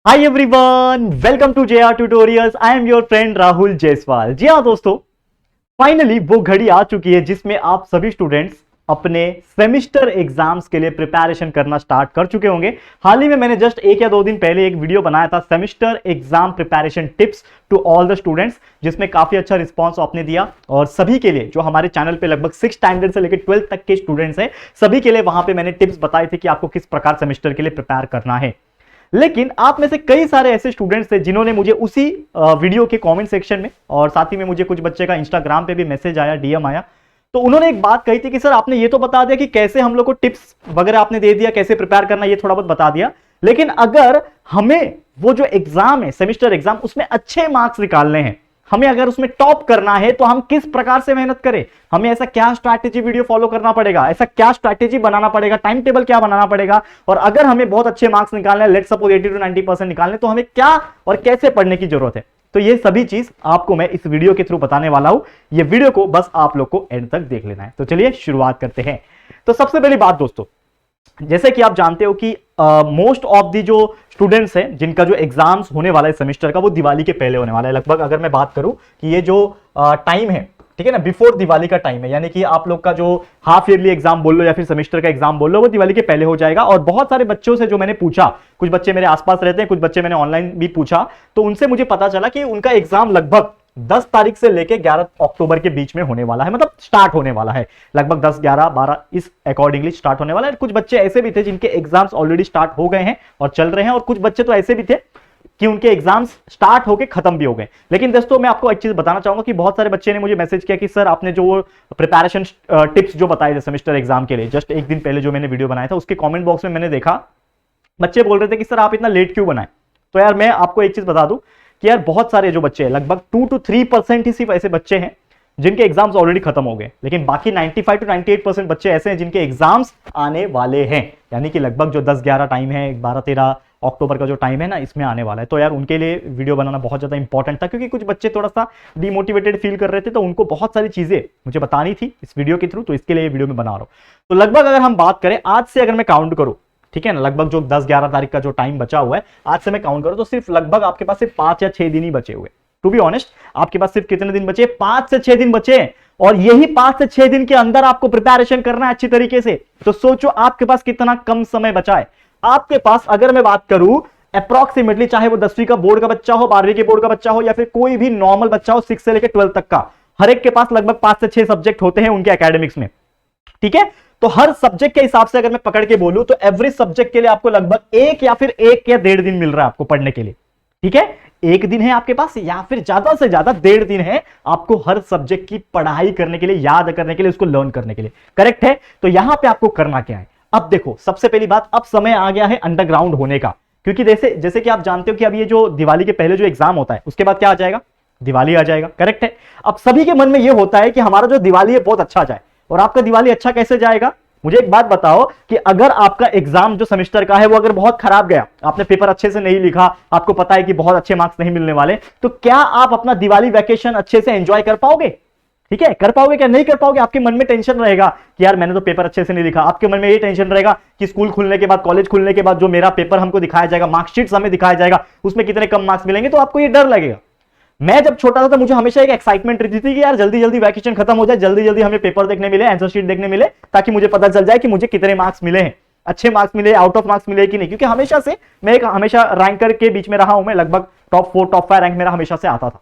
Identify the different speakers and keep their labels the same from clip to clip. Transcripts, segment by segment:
Speaker 1: Hi everyone, welcome to JR tutorials. I am your friend Rahul Jaiswal. जी हाँ दोस्तों, finally वो घड़ी आ चुकी है जिसमें आप सभी स्टूडेंट्स अपने सेमिस्टर एग्जाम्स के लिए प्रिपरेशन करना स्टार्ट कर चुके होंगे। हाल ही में मैंने जस्ट 1 या 2 दिन पहले एक वीडियो बनाया था, semester exam preparation tips to all the students, जिसमें काफी अच्छा रिस्पांस आपने दिया। और सभी के लिए जो हमारे चैनल पे लगभग 6 स्टैंडर्ड से लेकर 12th तक के स्टूडेंट्स हैं, सभी के लिए वहां पे मैंने टिप्स बताए थे कि आपको किस प्रकार सेमिस्टर के लिए प्रिपेयर करना है। लेकिन आप में से कई सारे ऐसे स्टूडेंट्स थे जिन्होंने मुझे उसी वीडियो के कमेंट सेक्शन में, और साथ ही में मुझे कुछ बच्चे का इंस्टाग्राम पे भी मैसेज आया, डीएम आया, तो उन्होंने एक बात कही थी कि सर आपने ये तो बता दिया कि कैसे हम लोग को टिप्स वगैरह आपने दे दिया, कैसे प्रिपेयर करना ये थोड़ा बहुत बता दिया, लेकिन अगर हमें वो जो एग्जाम है सेमिस्टर एग्जाम, उसमें अच्छे मार्क्स निकालने हैं, हमें अगर उसमें टॉप करना है, तो हम किस प्रकार से मेहनत करें, हमें ऐसा क्या स्ट्रैटेजी वीडियो फॉलो करना पड़ेगा, ऐसा क्या स्ट्रैटेजी बनाना पड़ेगा, टाइम टेबल क्या बनाना पड़ेगा, और अगर हमें बहुत अच्छे मार्क्स निकालने हैं, लेट सपोज 80 to 90% निकालने, तो हमें क्या और कैसे पढ़ने की जरूरत है। तो ये सभी चीज आपको मैं इस वीडियो के थ्रू बताने वाला हूं। ये वीडियो को बस आप लोग को एंड तक देख लेना है। तो चलिए शुरुआत करते हैं। तो सबसे पहली बात दोस्तों, जैसे कि आप जानते हो कि मोस्ट ऑफ दी जो स्टूडेंट्स हैं जिनका जो एग्जाम्स होने वाला है सेमेस्टर का, वो दिवाली के पहले होने वाला है। लगभग अगर मैं बात करूं कि ये जो टाइम है, ठीक है ना, बिफोर दिवाली का टाइम है, यानी कि आप लोग का जो हाफ ईयरली एग्जाम बोल लो या फिर सेमेस्टर का एग्जाम बोल लो, वो दिवाली के पहले हो जाएगा। और बहुत सारे बच्चों से जो मैंने पूछा, कुछ बच्चे मेरे आसपास रहते हैं, कुछ बच्चे मैंने ऑनलाइन भी पूछा, तो उनसे मुझे पता चला कि उनका एग्जाम लगभग 10 तारीख से लेके 11 अक्टूबर के बीच में होने वाला है, मतलब स्टार्ट होने वाला है। लगभग 10, 11, 12 इस अकॉर्डिंगली स्टार्ट होने वाला है। कुछ बच्चे ऐसे भी थे जिनके एग्जाम्स ऑलरेडी स्टार्ट हो गए हैं और चल रहे हैं, और कुछ बच्चे तो ऐसे भी थे कि उनके एग्जाम्स स्टार्ट होके खत्म भी हो गए। लेकिन दोस्तों मैं आपको एक चीज बताना चाहूंगा कि बहुत सारे बच्चे ने मुझे मैसेज किया कि सर आपने जो प्रिपरेशन टिप्स जो बताए थे सेमेस्टर एग्जाम के लिए, जस्ट एक दिन पहले जो मैंने वीडियो बनाया था, उसके कमेंट बॉक्स में मैंने देखा बच्चे बोल रहे थे कि सर आप इतना लेट क्यों बनाए। तो यार मैं आपको एक चीज बता दूं कि यार बहुत सारे जो बच्चे हैं, लगभग 2 to 3% ही सिर्फ ऐसे बच्चे हैं जिनके एग्जाम्स ऑलरेडी खत्म हो गए, लेकिन बाकी 95 to 98% बच्चे ऐसे हैं जिनके एग्जाम्स आने वाले हैं। यानी कि लगभग जो 10-11 टाइम है, 12-13 अक्टूबर का जो टाइम है ना, इसमें आने वाला है। तो यार उनके लिए वीडियो बनाना बहुत ज्यादा इंपॉर्टेंट था, क्योंकि कुछ बच्चे थोड़ा सा डिमोटिवेटेड फील कर रहे थे, तो उनको बहुत सारी चीजें मुझे बतानी थी इस वीडियो के थ्रू, तो इसके लिए वीडियो में बना रहा हूं। तो लगभग अगर हम बात करें आज से, अगर मैं काउंट करूं, ठीक है ना, लगभग जो 10-11 तारीख का जो टाइम बचा हुआ है, आज से मैं काउंट करूं तो सिर्फ लगभग आपके पास सिर्फ 5 या 6 दिन ही बचे हुए। टू बी ऑनेस्ट, आपके पास सिर्फ कितने दिन बचे? 5 से 6 दिन बचे, और यही 5 से 6 दिन के अंदर आपको प्रिपरेशन करना है अच्छी तरीके से। तो सोचो आपके पास कितना कम समय बचा है। आपके पास अगर मैं बात करूं अप्रॉक्सीमेटली, चाहे वो 10वीं का बोर्ड का बच्चा हो, 12वीं के बोर्ड का बच्चा हो, या फिर कोई भी नॉर्मल बच्चा हो 6 से लेकर 12 तक का, हर एक के पास लगभग 5 से 6 सब्जेक्ट होते हैं उनके एकेडमिक्स में, ठीक है। तो हर सब्जेक्ट के हिसाब से अगर मैं पकड़ के बोलूं तो एवरेज सब्जेक्ट के लिए आपको लगभग 1 या फिर 1 या 1.5 दिन मिल रहा है आपको पढ़ने के लिए, ठीक है। 1 दिन है आपके पास, या फिर ज्यादा से ज्यादा 1.5 दिन है आपको हर सब्जेक्ट की पढ़ाई करने के लिए, याद करने के लिए, उसको लर्न करने के लिए। करेक्ट है। तो यहां पे आपको करना क्या है? अब देखो, सबसे पहली बात, अब समय आ गया है अंडरग्राउंड होने का, क्योंकि जैसे कि आप जानते हो कि अब ये जो दिवाली के पहले जो एग्जाम होता है, उसके बाद क्या आ जाएगा? दिवाली आ जाएगा। करेक्ट है। अब सभी के मन में यह होता है कि हमारा जो दिवाली है बहुत अच्छा जाए, और आपका दिवाली अच्छा कैसे जाएगा? मुझे एक बात बताओ कि अगर आपका एग्जाम जो सेमेस्टर का है वो अगर बहुत खराब गया, आपने पेपर अच्छे से नहीं लिखा, आपको पता है कि बहुत अच्छे मार्क्स नहीं मिलने वाले, तो क्या आप अपना दिवाली वैकेशन अच्छे से एंजॉय कर पाओगे? ठीक है, कर पाओगे क्या? नहीं कर पाओगे। आपके मन में टेंशन रहेगा कि यार मैंने तो पेपर अच्छे से नहीं लिखा। आपके मन में ये टेंशन रहेगा कि स्कूल खुलने के बाद, कॉलेज खुलने के बाद जो मेरा पेपर हमको दिखाया जाएगा, मार्कशीट्स हमें दिखाया जाएगा, उसमें कितने कम मार्क्स मिलेंगे, तो आपको ये डर लगेगा। मैं जब छोटा था तो मुझे हमेशा एक एक्साइटमेंट रहती थी कि यार जल्दी जल्दी वैकेशन खत्म हो जाए, जल्दी जल्दी हमें पेपर देखने मिले, आंसर शीट देखने मिले, ताकि मुझे पता चल जाए कि मुझे कितने मार्क्स मिले हैं, अच्छे मार्क्स मिले, आउट ऑफ मार्क्स मिले कि नहीं। क्योंकि हमेशा से मैं एक हमेशा रैंकर के बीच में रहा हूं, मैं लगभग टॉप 4 टॉप 5 रैंक मेरा हमेशा से आता था।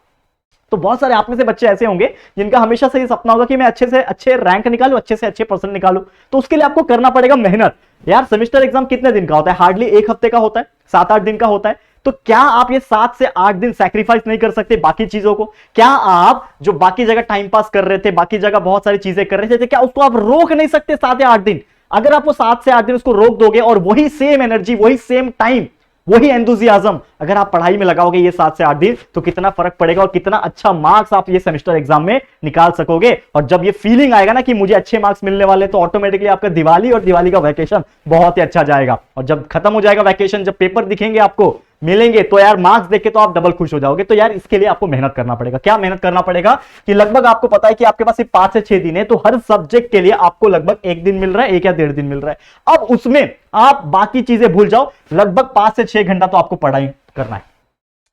Speaker 1: तो बहुत सारे आप में से बच्चे ऐसे होंगे जिनका हमेशा से ये सपना होगा कि मैं अच्छे से अच्छे रैंक निकालूं, अच्छे से अच्छे परसेंट निकालूं। तो उसके लिए आपको करना पड़ेगा मेहनत। यार सेमेस्टर एग्जाम कितने दिन का होता है? हार्डली 1 हफ्ते का होता है, 7-8 दिन का होता है। तो क्या आप ये 7 से 8 दिन सैक्रिफाइस नहीं कर सकते बाकी चीजों को? क्या आप जो बाकी जगह टाइम पास कर रहे थे, बाकी जगह बहुत सारी चीजें कर रहे थे, क्या उसको आप रोक नहीं सकते 7 या 8 दिन? अगर आप वो 7 से 8 दिन उसको रोक दोगे, और वही सेम एनर्जी, वही सेम टाइम, वही एंथुसियाज्म अगर आप पढ़ाई में लगाओगे ये 7 से 8 दिन, तो कितना फर्क पड़ेगा और कितना अच्छा मार्क्स आप ये सेमेस्टर एग्जाम में निकाल सकोगे। और जब ये फीलिंग आएगा ना कि मुझे अच्छे मार्क्स मिलने वाले, तो ऑटोमेटिकली आपका दिवाली और दिवाली का वैकेशन बहुत ही अच्छा जाएगा। और जब खत्म हो जाएगा वैकेशन, जब पेपर दिखेंगे आपको, मिलेंगे, तो यार मार्क्स देख के तो आप डबल खुश हो जाओगे। तो यार इसके लिए आपको मेहनत करना पड़ेगा। क्या मेहनत करना पड़ेगा? कि लगभग आपको पता है कि आपके पास सिर्फ 5 से 6 दिन है, तो हर सब्जेक्ट के लिए आपको लगभग 1 दिन मिल रहा है, 1 या 1.5 दिन मिल रहा है। अब उसमें आप बाकी चीजें भूल जाओ, लगभग 5 से 6 घंटा तो आपको पढ़ाई करना है,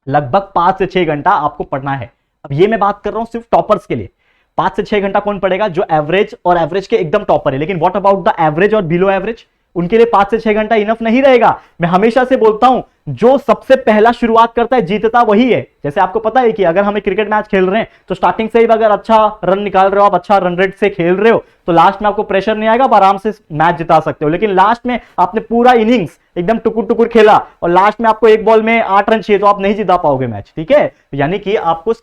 Speaker 1: लगभग 5 से 6 घंटा आपको पढ़ना है। अब ये मैं बात कर रहा हूं सिर्फ टॉपर्स के लिए। 5 से 6 घंटा कौन पढ़ेगा? जो एवरेज और एवरेज के एकदम टॉपर है। लेकिन व्हाट अबाउट द एवरेज और बिलो एवरेज? उनके लिए 5 से 6 घंटा इनफ नहीं रहेगा। मैं हमेशा से बोलता हूं, जो सबसे पहला शुरुआत करता है जीतता वही है। जैसे आपको पता है कि अगर हम एक क्रिकेट मैच खेल रहे हैं तो स्टार्टिंग से ही अगर अच्छा रन निकाल रहे हो, आप अच्छा रन रेट से खेल रहे हो, तो लास्ट में आपको प्रेशर नहीं आएगा, आप आराम से मैच जिता सकते हो। लेकिन लास्ट में आपने पूरा इनिंग्स एकदम टुकुर टुकुर खेला और लास्ट में आपको एक बॉल में 8 रन चाहिए, तो आप नहीं जिता पाओगे मैच। ठीक है, यानी कि आपको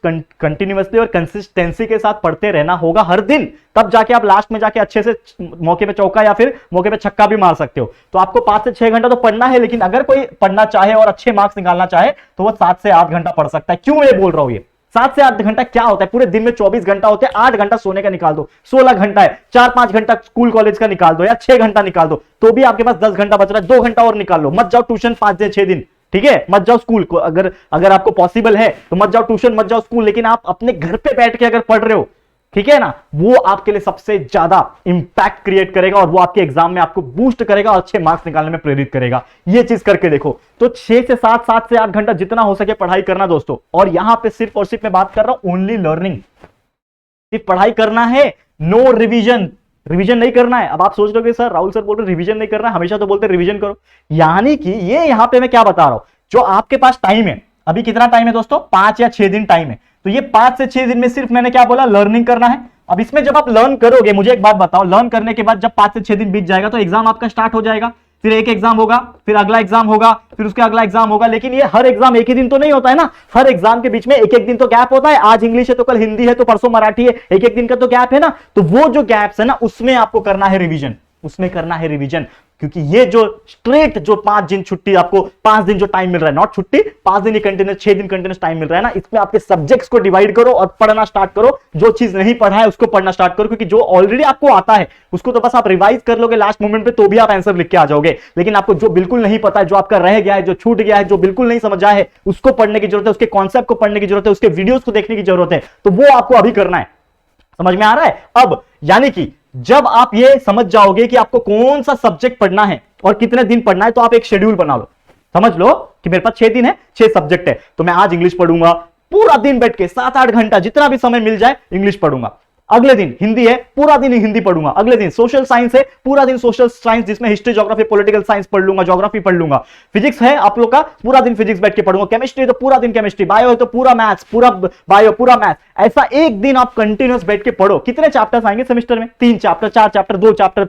Speaker 1: कंटिन्यूअसली और कंसिस्टेंसी के साथ पढ़ते रहना होगा हर दिन, तब जाके आप लास्ट में जाके अच्छे से मौके पे चौका या फिर मौके पे छक्का भी मार सकते हो। तो आपको 5 से 6 घंटा तो पढ़ना है, लेकिन अगर कोई पढ़ना चाहे और अच्छे मार्क्स निकालना चाहे तो वो 7 से 8 घंटा पढ़ सकता है। क्यों मैं बोल रहा हूं ये 7 से 8 घंटा क्या होता है? पूरे दिन में 24 घंटा होते हैं, 8 घंटा सोने का निकाल दो, 16 घंटा है। 4-5 घंटा स्कूल कॉलेज का निकाल दो या 6 घंटा निकाल दो, तो भी आपके पास 10 घंटा बच रहा है। 2 घंटा और निकाल लो, मत जाओ ट्यूशन 5 से 6 दिन। ठीक है, मत जाओ स्कूल को, अगर आपको पॉसिबल है तो मत जाओ ट्यूशन, मत जाओ स्कूल, लेकिन आप अपने घर पे बैठ के अगर पढ़ रहे हो, ठीक है ना, वो आपके लिए सबसे ज्यादा इंपैक्ट क्रिएट करेगा और वो आपके एग्जाम में आपको बूस्ट करेगा और अच्छे मार्क्स निकालने में प्रेरित करेगा। ये चीज करके देखो। तो 6 से 7, 7 से 8 घंटा जितना हो सके पढ़ाई करना दोस्तों। और यहां पे सिर्फ और सिर्फ मैं बात कर रहा हूं ओनली लर्निंग, सिर्फ पढ़ाई करना है, नो रिवीजन। रिवीजन नहीं करना है। अब आप सोच रहे हो सर राहुल सर बोल रहे रिवीजन नहीं करना है, हमेशा तो बोलते रिवीजन करो। यानी कि ये यहां पे मैं क्या बता रहा हूं, जो आपके पास टाइम है, अभी कितना टाइम है दोस्तों? 5 या 6 दिन टाइम है। तो ये 5 से 6 दिन में सिर्फ मैंने क्या बोला, लर्निंग करना है। अब इसमें जब आप लर्न करोगे, मुझे एक बात बताओ, लर्न करने के बाद जब 5 से 6 दिन बीत जाएगा तो एग्जाम आपका स्टार्ट हो जाएगा। फिर एक एग्जाम होगा, फिर अगला एग्जाम होगा, फिर उसके अगला एग्जाम होगा। लेकिन ये हर एग्जाम एक ही दिन तो नहीं होता है ना, हर एग्जाम के बीच में एक एक दिन तो गैप होता है। आज इंग्लिश है तो कल हिंदी है तो परसों मराठी है, एक एक दिन का तो गैप है ना। तो वो जो गैप्स है ना, उसमें आपको करना है रिवीजन, उसमें करना है रिवीजन। क्योंकि ये जो स्ट्रेट जो 5 दिन छुट्टी, आपको 5 दिन जो टाइम मिल रहा है, नॉट छुट्टी, 5 दिन कंटिन्यूस, 6 दिन कंटिन्यूस टाइम मिल रहा है ना, इसमें आपके सब्जेक्ट्स को डिवाइड करो और पढ़ना स्टार्ट करो। जो चीज नहीं पढ़ा है उसको पढ़ना स्टार्ट करो, क्योंकि जो ऑलरेडी आपको आता है उसको तो बस आप रिवाइज कर लोगे लास्ट मोमेंट पे, तो भी आप आंसर लिख के आ जाओगे। लेकिन आपको जो बिल्कुल नहीं पता है, जो आपका रह गया है, जो छूट गया है, जो बिल्कुल नहीं समझा है, उसको पढ़ने की जरूरत है, उसके कॉन्सेप्ट को पढ़ने की जरूरत है, उसके वीडियोस को देखने की जरूरत है। तो वो आपको अभी करना है। समझ में आ रहा है? अब यानी कि जब आप ये समझ जाओगे कि आपको कौन सा सब्जेक्ट पढ़ना है और कितने दिन पढ़ना है, तो आप एक शेड्यूल बना लो। समझ लो कि मेरे पास 6 दिन है, 6 सब्जेक्ट है, तो मैं आज इंग्लिश पढ़ूंगा, पूरा दिन बैठ के 7-8 घंटा जितना भी समय मिल जाए इंग्लिश पढ़ूंगा। अगले दिन हिंदी है, पूरा दिन हिंदी पढ़ूंगा। अगले दिन सोशल साइंस है, पूरा दिन सोशल साइंस, जिसमें हिस्ट्री, ज्योग्राफी, पॉलिटिकल साइंस पढ़ लूंगा, ज्योग्राफी पढ़ लूंगा। फिजिक्स है आप लोग का, पूरा दिन फिजिक्स बैठ के पढ़ूंगा। केमिस्ट्री है तो पूरा दिन केमिस्ट्री, बायो है तो पूरा मैथ्स, पूरा बायो, पूरा मैथ्स। ऐसा एक दिन आप कंटिन्यूस बैठ के पढ़ो। कितने चैप्टर्स आएंगे सेमेस्टर में? 3 चैप्टर, 4 चैप्टर, 2 चैप्टर,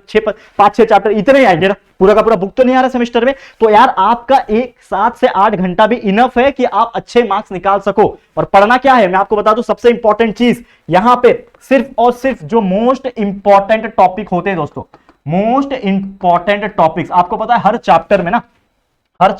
Speaker 1: 5-6 चैप्टर, इतने ही आएंगे ना। पूरा का पूरा बुक तो नहीं आ रहा सेमेस्टर में। तो यार आपका 7 से 8 घंटा भी इनफ है कि आप अच्छे मार्क्स निकाल सको। और पढ़ना क्या है मैं आपको बता दूं, सबसे इंपॉर्टेंट चीज यहां पे सिर्फ और सिर्फ जो मोस्ट इंपॉर्टेंट टॉपिक होते हैं दोस्तों, मोस्ट इंपॉर्टेंट टॉपिक्स, आपको पता है हर चैप्टर में ना, हर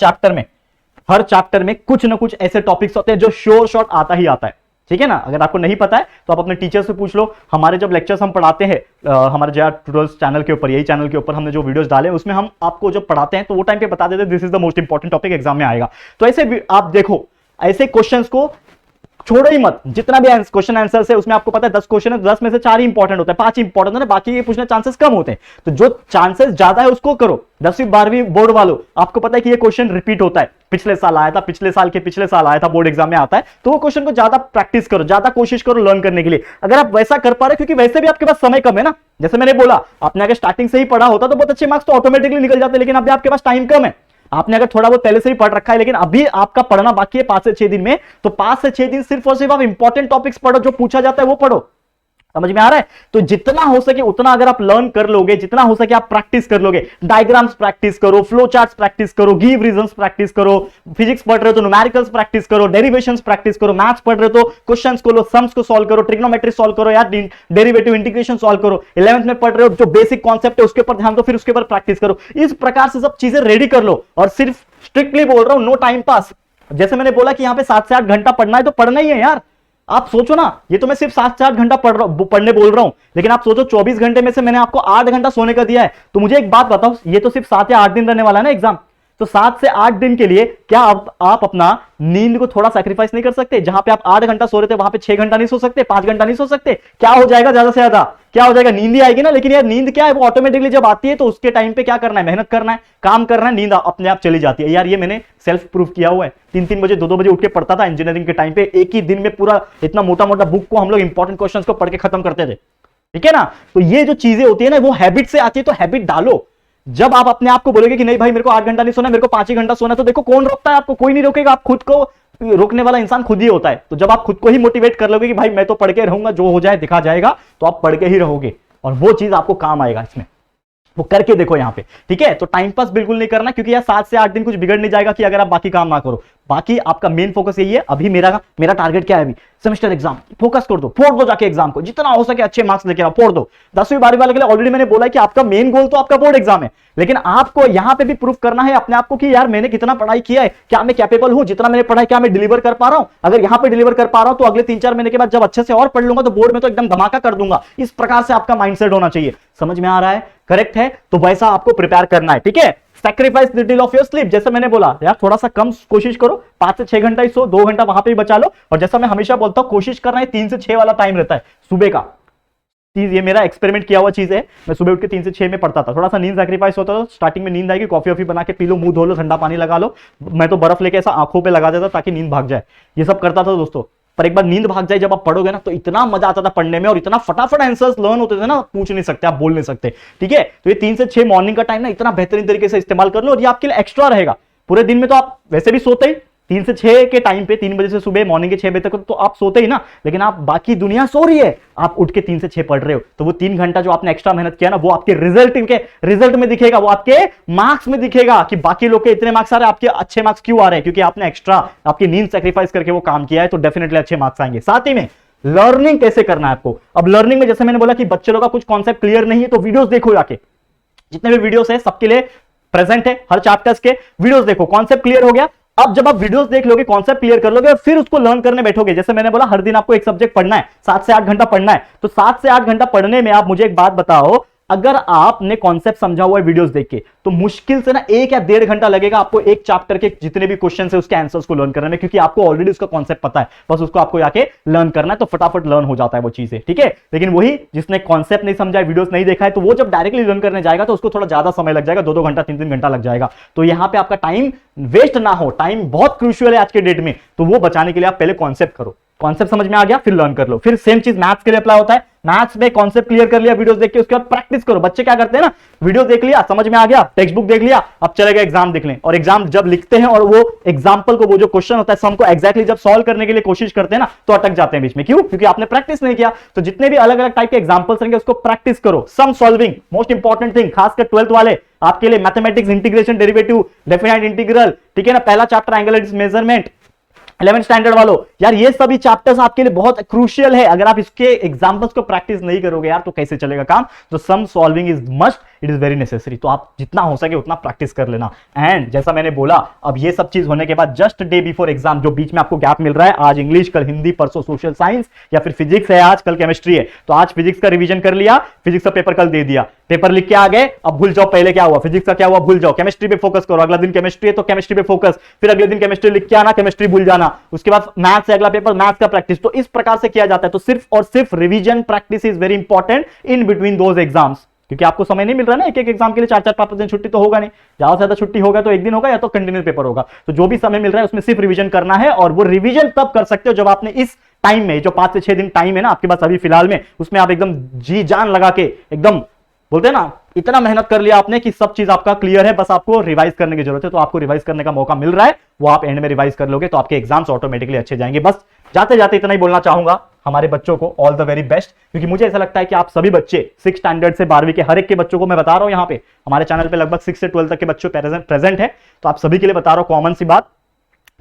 Speaker 1: चैप्टर में कुछ ना कुछ ऐसे टॉपिक्स होते हैं जो श्योर शॉट आता ही आता है। ठीक है ना। अगर आपको नहीं पता है तो आप अपने टीचर से पूछ लो। हमारे जब लेक्चर्स हम पढ़ाते हैं हमारे JR ट्यूटोरियल्स चैनल के ऊपर, यही चैनल के ऊपर हमने जो वीडियोस डाले उसमें हम आपको जब पढ़ाते हैं तो वो टाइम पे बता देते हैं this is the most important topic, exam में आएगा। तो ऐसे आप देखो, ऐसे क्वेश्चंस को छोड़ो ही मत। जितना भी क्वेश्चन आंसर है उसमें आपको पता है 10 क्वेश्चन है, 10 में से 4 ही इंपॉर्टेंट होते हैं, 5 इंपॉर्टेंट है, बाकी ये पूछने चांसेस कम होते हैं। तो जो चांसेस ज्यादा है उसको करो। 10वीं 12वीं बोर्ड वालों, आपको पता है कि ये क्वेश्चन रिपीट होता है, पिछले साल आया था, पिछले साल के पिछले साल आया था, बोर्ड एग्जाम में आता है। तो वो क्वेश्चन को ज्यादा प्रैक्टिस करो, ज्यादा कोशिश करो लर्न करने के लिए। अगर आप वैसा कर पा रहे, क्योंकि वैसे भी आपके पास समय कम है ना, जैसे मैंने बोला, आपने अगर स्टार्टिंग से ही पढ़ा होता तो बहुत अच्छे मार्क्स तो ऑटोमेटिकली निकल जाते, लेकिन अभी आपके पास टाइम कम है। आपने अगर थोड़ा बहुत पहले से ही पढ़ रखा है, लेकिन अभी आपका पढ़ना बाकी है 5 से 6 दिन में, तो 5 से 6 दिन सिर्फ और सिर्फ आप इंपॉर्टेंट टॉपिक्स पढ़ो, जो पूछा जाता है वो पढ़ो। समझ में आ रहा है? तो जितना हो सके उतना अगर आप लर्न कर लोगे, जितना हो सके आप प्रैक्टिस कर लोगे, डायग्राम्स प्रैक्टिस करो, फ्लो चार्ट्स प्रैक्टिस करो, गिव रीजंस प्रैक्टिस करो, फिजिक्स पढ़ रहे हो तो न्यूमेरिकल्स प्रैक्टिस करो, डेरिवेशंस प्रैक्टिस करो, मैथ्स पढ़ रहे हो तो क्वेश्चंस को लो, सम्स को सॉल्व करो, ट्रिग्नोमेट्री सॉल्व करो, यार डेरिवेटिव इंटीग्रेशन सॉल्व करो। 11th में पढ़ रहे हो जो बेसिक कॉन्सेप्ट है उसके ऊपर ध्यान दो, फिर उसके ऊपर प्रैक्टिस करो। इस प्रकार से सब चीजें रेडी कर लो। और सिर्फ स्ट्रिक्टली बोल रहा हूं, नो टाइम पास। जैसे मैंने बोला कि यहां पे 7 से 8 घंटा पढ़ना है तो पढ़ना ही है यार। आप सोचो ना, ये तो मैं सिर्फ 7 से 8 घंटा पढ़ने बोल रहा हूं, लेकिन आप सोचो 24 घंटे में से मैंने आपको 8 घंटा सोने का दिया है। तो मुझे एक बात बताओ, ये तो सिर्फ 7 या 8 दिन रहने वाला है ना एग्जाम, तो 7 से 8 दिन के लिए क्या आप अपना नींद को थोड़ा सैक्रिफाइस नहीं कर सकते? जहां पे आप 8 घंटा सो रहे थे वहां पे 6 घंटा नहीं सो सकते, 5 घंटा नहीं सो सकते? क्या हो जाएगा ज्यादा से ज्यादा? क्या हो जाएगा? नींद ही आएगी ना। लेकिन यार नींद क्या है, वो ऑटोमेटिकली जब आती है तो उसके टाइम पे क्या करना है, मेहनत करना है, काम करना है, नींद अपने आप चली जाती है। यार ये मैंने सेल्फ प्रूफ किया हुआ है। 3-3 बजे 2-2 बजे उठ के पढ़ता था इंजीनियरिंग के टाइम पे, एक ही दिन में पूरा इतना मोटा मोटा बुक को हम लोग इंपॉर्टेंट क्वेश्चंस को पढ़ के खत्म करते थे, ठीक है ना। तो ये जो चीजें होती है ना, वो हैबिट से आती है, तो हैबिट डालो। जब आप अपने आप को बोलोगे कि नहीं भाई मेरे को 8 घंटा नहीं सोना, मेरे को 5 ही घंटा सोना, तो देखो कौन रोकता है आपको? कोई नहीं रोकेगा। आप खुद को रोकने वाला इंसान खुद ही होता है। तो जब आप खुद को ही मोटिवेट कर लोगे कि भाई मैं तो पढ़ के रहूंगा, जो हो जाए दिखा जाएगा, तो आप पढ़ के ही रहोगे और वो चीज आपको काम आएगा। इसमें वो करके देखो यहां पे, ठीक है। तो टाइम पास बिल्कुल नहीं करना, क्योंकि यार 7 से 8 दिन कुछ बिगड़ नहीं जाएगा कि अगर आप बाकी काम ना करो। बाकी आपका मेन फोकस यही है। अभी मेरा टारगेट क्या है? अभी सेमेस्टर एग्जाम, फोकस कर दो, फोड़ दो जाके एग्जाम को, जितना हो सके अच्छे मार्क्स लेके आओ, फोड़ दो। 10वीं 12वीं वाले के लिए ऑलरेडी मैंने बोला है कि आपका मेन गोल तो आपका बोर्ड एग्जाम है, लेकिन आपको यहां पे भी प्रूफ करना है अपने आप को कि यार मैंने कितना पढ़ाई किया है, क्या मैं कैपेबल हूं, जितना मैंने पढ़ा है क्या मैं डिलीवर कर पा रहा हूं। अगर यहां पे डिलीवर कर पा रहा हूं तो अगले 3-4 महीने के बाद जब अच्छे से और पढ़ लूंगा तो बोर्ड में तो एकदम धमाका कर दूंगा। इस प्रकार से आपका माइंडसेट होना चाहिए। समझ में आ रहा है? करेक्ट है? तो वैसा आपको प्रिपेयर करना है, ठीक है। Sacrifice little of your sleep, जैसे मैंने बोला यार थोड़ा सा कम कोशिश करो, 5 से 6 घंटा ही सो, 2 घंटा वहां पे ही बचा लो। और जैसा मैं हमेशा बोलता हूं, कोशिश करना है 3 से 6 वाला टाइम रहता है सुबह का चीज। ये मेरा एक्सपेरिमेंट किया हुआ चीज है। मैं सुबह उठ के 3 से 6 में पढ़ता था। थोड़ा सा नींद सैक्रिफाइस होता था, स्टार्टिंग में नींद आएगी, कॉफी वॉफी बना के पी लो, मुंह धो लो, ठंडा पानी लगा लो। मैं तो बर्फ लेके ऐसा आंखों पे लगा देता ताकि नींद भाग जाए। ये सब करता था दोस्तों। पर एक बार नींद भाग जाए जब आप पढ़ोगे ना, तो इतना मजा आता था पढ़ने में, और इतना फटाफट आंसर्स लर्न होते थे ना, पूछ नहीं सकते, आप बोल नहीं सकते, ठीक है। तो ये 3 से 6 मॉर्निंग का टाइम ना इतना बेहतरीन तरीके से इस्तेमाल कर लो, और ये आपके लिए एक्स्ट्रा रहेगा। पूरे दिन में तो आप वैसे भी सोते ही 3 से 6 के टाइम पे, 3 बजे से सुबह मॉर्निंग के 6 बजे तक तो आप सोते ही ना, लेकिन आप बाकी दुनिया सो रही है, आप उठ के 3 से 6 पढ़ रहे हो। तो वो 3 घंटा जो आपने एक्स्ट्रा मेहनत किया ना, वो आपके रिजल्ट में दिखेगा, वो आपके मार्क्स में दिखेगा कि बाकी लोग के इतने मार्क्स आ रहे हैं, आपके अच्छे मार्क्स क्यों आ रहे हैं? क्योंकि आपने एक्स्ट्रा आपकी नींद सैक्रिफाइस करके वो काम किया है, तो डेफिनेटली अच्छे मार्क्स आएंगे। साथ ही में लर्निंग कैसे करना है आपको। अब लर्निंग में जैसे मैंने बोला कि बच्चे लोग का कुछ कॉन्सेप्ट क्लियर नहीं है, तो वीडियोस देखो जाके, जितने भी वीडियोस है सबके लिए प्रेजेंट है, हर चैप्टर्स के वीडियोस देखो। कॉन्सेप्ट क्लियर हो गया, अब जब आप वीडियोस देख लोगे, कॉन्सेप्ट क्लियर कर लोगे, और फिर उसको लर्न करने बैठोगे। जैसे मैंने बोला हर दिन आपको एक सब्जेक्ट पढ़ना है, 7 से 8 घंटा पढ़ना है। तो 7 से 8 घंटा पढ़ने में आप मुझे एक बात बताओ, अगर आपने कॉन्सेप्ट समझा हुआ है वीडियोस देख के, तो मुश्किल से ना 1 या 1.5 घंटा लगेगा आपको एक चैप्टर के जितने भी क्वेश्चन है उसके आंसर्स को लर्न करने में, क्योंकि आपको ऑलरेडी उसका कॉन्सेप्ट पता है, बस उसको आपको आके लर्न करना है, तो फटाफट लर्न हो जाता है वो चीजें, ठीक है। लेकिन वही जिसने कॉन्सेप्ट नहीं समझा है, वीडियोस नहीं देखा है, तो वो जब डायरेक्टली लर्न करने जाएगा तो उसको थोड़ा ज्यादा समय लग जाएगा, 2-2 घंटा 3-3 घंटा लग जाएगा। तो यहां पे आपका टाइम वेस्ट ना हो, टाइम बहुत क्रूशियल है आज के डेट में, तो वो बचाने के लिए आप पहले कॉन्सेप्ट करो। कॉन्सेप्ट समझ में आ गया, फिर लर्न कर लो। फिर सेम चीज मैथ्स के लिए अप्लाई होता है। मैथ्स में कॉन्सेप्ट क्लियर कर लिया वीडियोस देख के, उसके बाद प्रैक्टिस करो। बच्चे क्या करते हैं ना, वीडियो देख लिया, समझ में आ गया, टेक्स्ट बुक देख लिया, अब चले गए एग्जाम देख लें। और एग्जाम जब लिखते हैं और वो एग्जाम्पल को, वो जो क्वेश्चन होता है सम को एग्जैक्टली जब सॉल्व करने के लिए कोशिश करते हैं ना, तो अटक जाते हैं बीच में। क्यों? क्योंकि आपने प्रैक्टिस नहीं किया। तो जितने भी अलग अलग टाइप के एग्जाम्पल्स रहेंगे उसको प्रैक्टिस करो। सम सॉल्विंग मोस्ट इंपॉर्टेंट थिंग, खासकर 12th वाले आपके लिए, mathematics, integration, derivative, definite integral, ठीक है ना। पहला chapter angle measurement, 11th standard वालों, यार ये सभी चैप्टर्स आपके लिए बहुत क्रूशियल है। अगर आप इसके एग्जांपल्स को प्रैक्टिस नहीं करोगे यार, तो कैसे चलेगा काम। तो sum solving is must, it is very necessary. तो आप जितना हो सके उतना प्रैक्टिस कर लेना। एंड जैसा मैंने बोला, अब ये सब चीज होने के बाद जस्ट डे बिफोर एग्जाम, जो बीच में आपको गैप मिल रहा है, आज इंग्लिश, कल हिंदी, परसों सोशल साइंस या फिर फिजिक्स है, आज कल केमिस्ट्री है, तो आज फिजिक्स का रिवीजन कर लिया, फिजिक्स का पेपर कल दे दिया, पेपर लिख के आ गए, अब भूल जाओ पहले क्या हुआ, फिजिक्स का क्या हुआ भूल जाओ, केमिस्ट्री पे फोकस करो। अगला दिन केमिस्ट्री है तो केमिस्ट्री पे फोकस, फिर अगले दिन केमिस्ट्री लिख के आना, केमिस्ट्री भूल जाना, उसके बाद मैथ्स से अगला पेपर, मैथ्स का प्रैक्टिस। तो इस प्रकार से किया जाता है। तो सिर्फ और सिर्फ revision practice is very important in between those exams, क्योंकि आपको समय नहीं मिल रहा ना, एक एक एग्जाम के लिए 4-4-5 दिन छुट्टी तो होगा नहीं, ज्यादा से ज्यादा छुट्टी होगा तो एक दिन होगा या तो कंटिन्यूस पेपर होगा। तो जो भी समय मिल रहा है उसमें सिर्फ रिवीजन करना है, और वो रिवीजन तब कर सकते हो जब आपने इस टाइम में, जो 5 से 6 दिन टाइम है ना आपके पास अभी फिलहाल में, उसमें आप एकदम जी जान लगा के, एकदम बोलते हैं ना, इतना मेहनत कर लिया आपने कि सब चीज आपका क्लियर है, बस आपको रिवाइज करने की जरूरत है। तो आपको रिवाइज करने का मौका मिल रहा है, वो आप एंड में रिवाइज कर लोगे तो आपके एग्जाम्स ऑटोमेटिकली अच्छे जाएंगे। बस जाते जाते इतना ही बोलना चाहूंगा हमारे बच्चों को, ऑल द वेरी बेस्ट। क्योंकि मुझे ऐसा लगता है कि आप सभी बच्चे 6 स्टैंडर्ड से 12वीं के हर एक के बच्चों को मैं बता रहा हूं, यहाँ पे हमारे चैनल पे लगभग 6 से 12 तक के बच्चे प्रेजेंट है, तो आप सभी के लिए बता रहा हूं कॉमन सी बात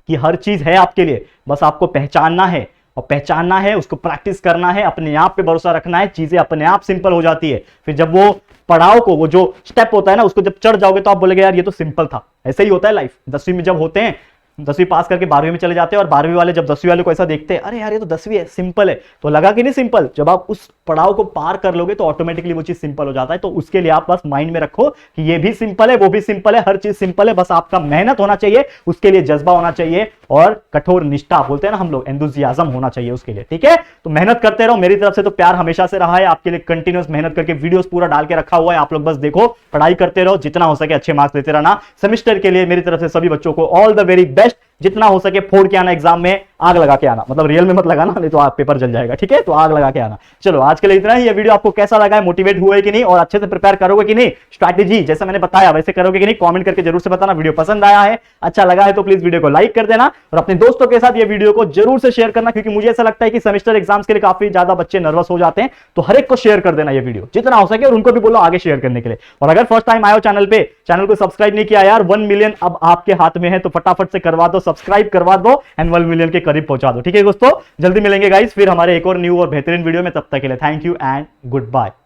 Speaker 1: कि हर चीज है आपके लिए, बस आपको पहचानना है, और पहचानना है, उसको प्रैक्टिस करना है, अपने आप पे भरोसा रखना है, चीजें अपने आप सिंपल हो जाती है। फिर जब वो पड़ाव को, वो जो स्टेप होता है ना, उसको जब चढ़ जाओगे तो आप बोलेगे यार ये तो सिंपल था। ऐसे ही होता है लाइफ। 10वीं में जब होते हैं, 10वीं पास करके 12वीं में चले जाते हैं और 12वीं वाले जब 10वीं वाले को ऐसा देखते हैं, अरे यार ये तो 10वीं है, सिंपल है, तो लगा कि नहीं सिंपल। जब आप उस पड़ाव को पार कर लोगे तो ऑटोमेटिकली वो चीज सिंपल हो जाता है। तो उसके लिए आप बस माइंड में रखो कि ये भी सिंपल है, वो भी सिंपल है, हर चीज सिंपल है, बस आपका मेहनत होना चाहिए, उसके लिए जज्बा होना चाहिए और कठोर निष्ठा बोलते हैं ना हम लोग, एंथुसियाज्म होना चाहिए उसके लिए, ठीक है। तो मेहनत करते रहो, मेरी तरफ से तो प्यार हमेशा से रहा है आपके लिए, कंटिन्यूस मेहनत करके वीडियोस पूरा डाल के रखा हुआ है, आप लोग बस देखो, पढ़ाई करते रहो, जितना हो सके अच्छे मार्क्स देते रहना। सेमेस्टर के लिए मेरी तरफ से सभी बच्चों को ऑल द वेरी बेस्ट, जितना हो सके फोड़ के आना, एग्जाम में आग लगा के आना, मतलब रियल में मत लगाना, नहीं तो आप पेपर जल जाएगा, ठीक है। तो आग लगा के आना। चलो आज के लिए इतना ही। ये वीडियो आपको कैसा लगा है, मोटिवेट हुए कि नहीं और अच्छे से प्रिपेयर करोगे कि नहीं, स्ट्रैटेजी जैसे मैंने बताया वैसे करोगे कि नहीं, कमेंट करके जरूर से बताना। वीडियो पसंद आया है, अच्छा लगा है तो प्लीज वीडियो को लाइक कर देना और अपने दोस्तों के साथ ये वीडियो को जरूर से शेयर करना, क्योंकि मुझे ऐसा लगता है कि सेमेस्टर एग्जाम्स के लिए काफी ज्यादा बच्चे नर्वस हो जाते हैं, तो हर एक को शेयर कर देना ये वीडियो जितना हो सके, और उनको भी बोलो आगे शेयर करने के लिए। और अगर फर्स्ट टाइम आए हो चैनल पे, चैनल को सब्सक्राइब नहीं किया यार, 1 मिलियन अब आपके हाथ में है, तो फटाफट से करवा दो, सब्सक्राइब करवा दो एंड 1 मिलियन के करीब पहुंचा दो, ठीक है दोस्तों। जल्दी मिलेंगे गाइस फिर हमारे एक और न्यू और बेहतरीन वीडियो में, तब तक के लिए thank you and good bye.